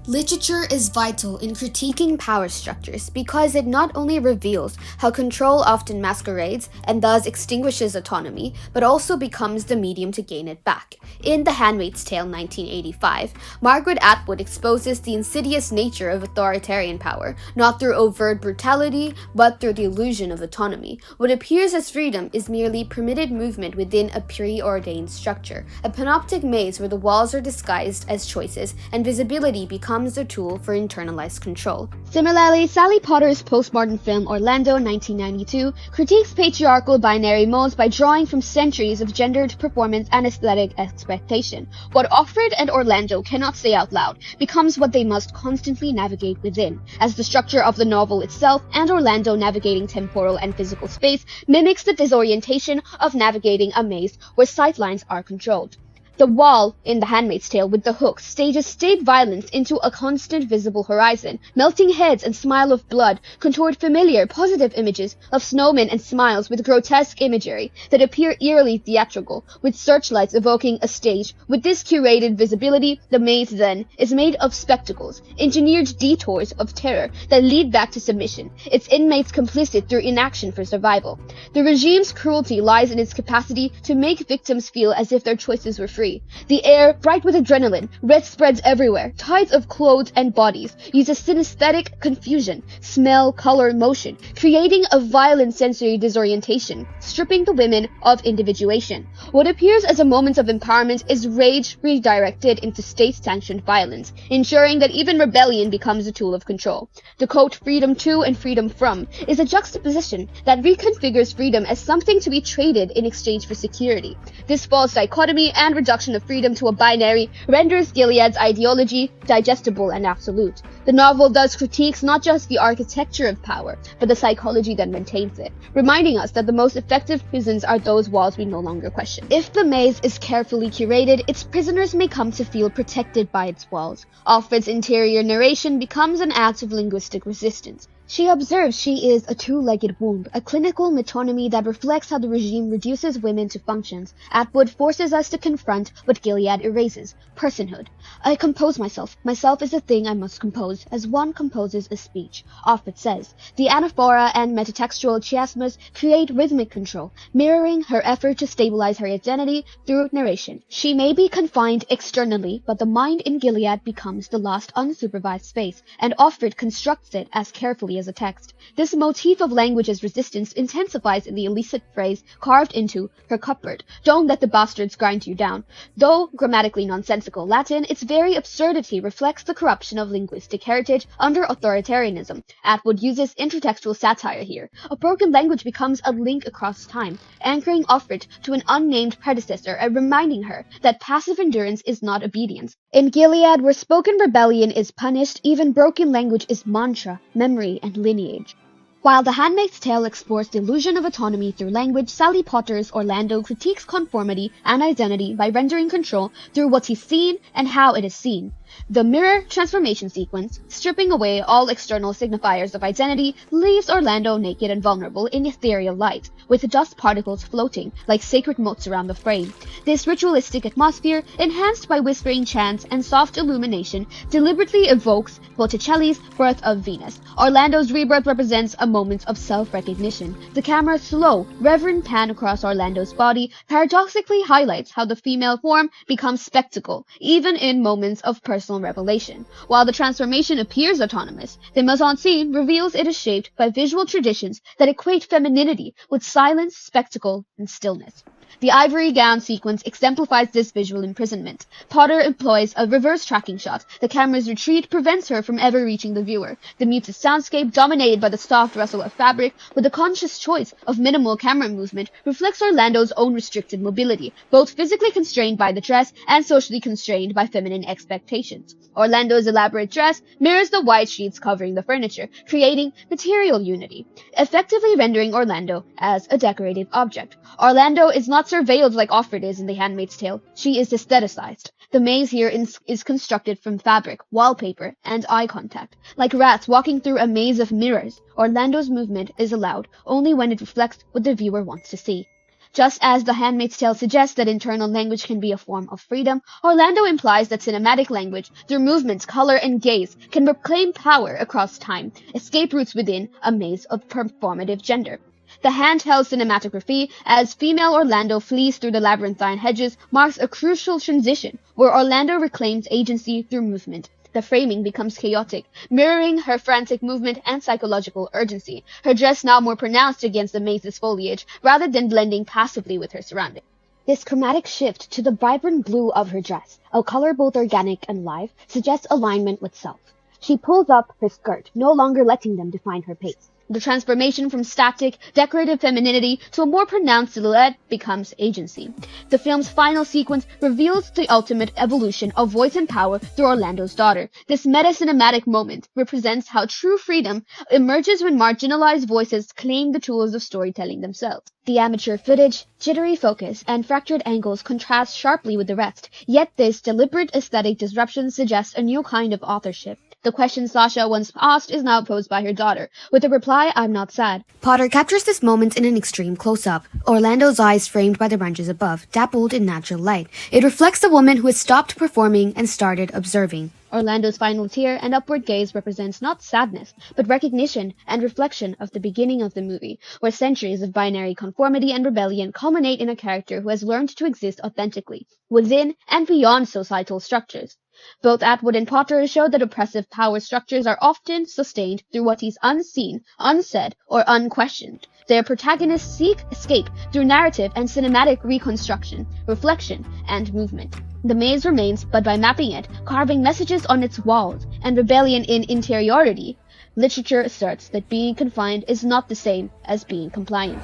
Literature is vital in critiquing power structures because it not only reveals how control often masquerades and thus extinguishes autonomy, but also becomes the medium to gain it back. In The Handmaid's Tale 1985, Margaret Atwood exposes the insidious nature of authoritarian power, not through overt brutality, but through the illusion of autonomy. What appears as freedom is merely permitted movement within a preordained structure, a panoptic maze where the walls are disguised as choices and visibility becomes a tool for internalized control. Similarly, Sally Potter's postmodern film Orlando 1992 critiques patriarchal binary modes by drawing from centuries of gendered performance and aesthetic expectation. What Offred and Orlando cannot say out loud becomes what they must constantly navigate within, as the structure of the novel itself and Orlando navigating temporal and physical space mimics the disorientation of navigating a maze where sightlines are controlled. The wall in The Handmaid's Tale with the hook stages state violence into a constant visible horizon. Melting heads and smile of blood contort familiar, positive images of snowmen and smiles with grotesque imagery that appear eerily theatrical, with searchlights evoking a stage. With this curated visibility, the maze then is made of spectacles, engineered detours of terror that lead back to submission, its inmates complicit through inaction for survival. The regime's cruelty lies in its capacity to make victims feel as if their choices were free. The air, bright with adrenaline, red spreads everywhere. Tides of clothes and bodies uses synesthetic confusion, smell, color, motion, creating a violent sensory disorientation, stripping the women of individuation. What appears as a moment of empowerment is rage redirected into state-sanctioned violence, ensuring that even rebellion becomes a tool of control. The quote, freedom to and freedom from, is a juxtaposition that reconfigures freedom as something to be traded in exchange for security. This false dichotomy and reduction of freedom to a binary renders Gilead's ideology digestible and absolute. The novel thus critiques not just the architecture of power, but the psychology that maintains it, reminding us that the most effective prisons are those walls we no longer question. If the maze is carefully curated, its prisoners may come to feel protected by its walls. Offred's interior narration becomes an act of linguistic resistance. She observes she is a two-legged womb, a clinical metonymy that reflects how the regime reduces women to functions. Atwood forces us to confront what Gilead erases, personhood. I compose myself. Myself is a thing I must compose, as one composes a speech. Offred says, the anaphora and metatextual chiasmus create rhythmic control, mirroring her effort to stabilize her identity through narration. She may be confined externally, but the mind in Gilead becomes the lost unsupervised space, and Offred constructs it as carefully as a text. This motif of language as resistance intensifies in the illicit phrase carved into her cupboard. Don't let the bastards grind you down. Though grammatically nonsensical Latin, its very absurdity reflects the corruption of linguistic heritage under authoritarianism. Atwood uses intertextual satire here. A broken language becomes a link across time, anchoring Offred to an unnamed predecessor and reminding her that passive endurance is not obedience. In Gilead, where spoken rebellion is punished, even broken language is mantra, memory, and lineage. While The Handmaid's Tale explores the illusion of autonomy through language, Sally Potter's Orlando critiques conformity and identity by rendering control through what is seen and how it is seen. The mirror transformation sequence, stripping away all external signifiers of identity, leaves Orlando naked and vulnerable in ethereal light, with dust particles floating like sacred motes around the frame. This ritualistic atmosphere, enhanced by whispering chants and soft illumination, deliberately evokes Botticelli's Birth of Venus. Orlando's rebirth represents a moment of self-recognition. The camera's slow, reverent pan across Orlando's body paradoxically highlights how the female form becomes spectacle, even in moments of personal revelation. While the transformation appears autonomous, the mise-en-scene reveals it is shaped by visual traditions that equate femininity with silence, spectacle, and stillness. The ivory gown sequence exemplifies this visual imprisonment. Potter employs a reverse tracking shot. The camera's retreat prevents her from ever reaching the viewer. The muted soundscape, dominated by the soft rustle of fabric, with a conscious choice of minimal camera movement, reflects Orlando's own restricted mobility, both physically constrained by the dress and socially constrained by feminine expectations. Orlando's elaborate dress mirrors the white sheets covering the furniture, creating material unity, effectively rendering Orlando as a decorative object. Orlando is not surveilled like Offred is in The Handmaid's Tale. She is aestheticized. The maze here is constructed from fabric, wallpaper, and eye contact. Like rats walking through a maze of mirrors, Orlando's movement is allowed only when it reflects what the viewer wants to see. Just as The Handmaid's Tale suggests that internal language can be a form of freedom, Orlando implies that cinematic language, through movements, color, and gaze, can reclaim power across time, escape roots within a maze of performative gender. The handheld cinematography, as female Orlando flees through the labyrinthine hedges, marks a crucial transition where Orlando reclaims agency through movement. The framing becomes chaotic, mirroring her frantic movement and psychological urgency, her dress now more pronounced against the maze's foliage, rather than blending passively with her surroundings. This chromatic shift to the vibrant blue of her dress, a color both organic and live, suggests alignment with self. She pulls up her skirt, no longer letting them define her pace. The transformation from static, decorative femininity to a more pronounced silhouette becomes agency. The film's final sequence reveals the ultimate evolution of voice and power through Orlando's daughter. This meta-cinematic moment represents how true freedom emerges when marginalized voices claim the tools of storytelling themselves. The amateur footage, jittery focus, and fractured angles contrast sharply with the rest, yet this deliberate aesthetic disruption suggests a new kind of authorship. The question Sasha once asked is now posed by her daughter, with the reply, "I'm not sad." Potter captures this moment in an extreme close-up. Orlando's eyes, framed by the branches above, dappled in natural light. It reflects a woman who has stopped performing and started observing. Orlando's final tear and upward gaze represents not sadness, but recognition and reflection of the beginning of the movie, where centuries of binary conformity and rebellion culminate in a character who has learned to exist authentically, within and beyond societal structures. Both Atwood and Potter show that oppressive power structures are often sustained through what is unseen, unsaid, or unquestioned. Their protagonists seek escape through narrative and cinematic reconstruction, reflection, and movement. The maze remains, but by mapping it, carving messages on its walls, and rebellion in interiority, literature asserts that being confined is not the same as being compliant.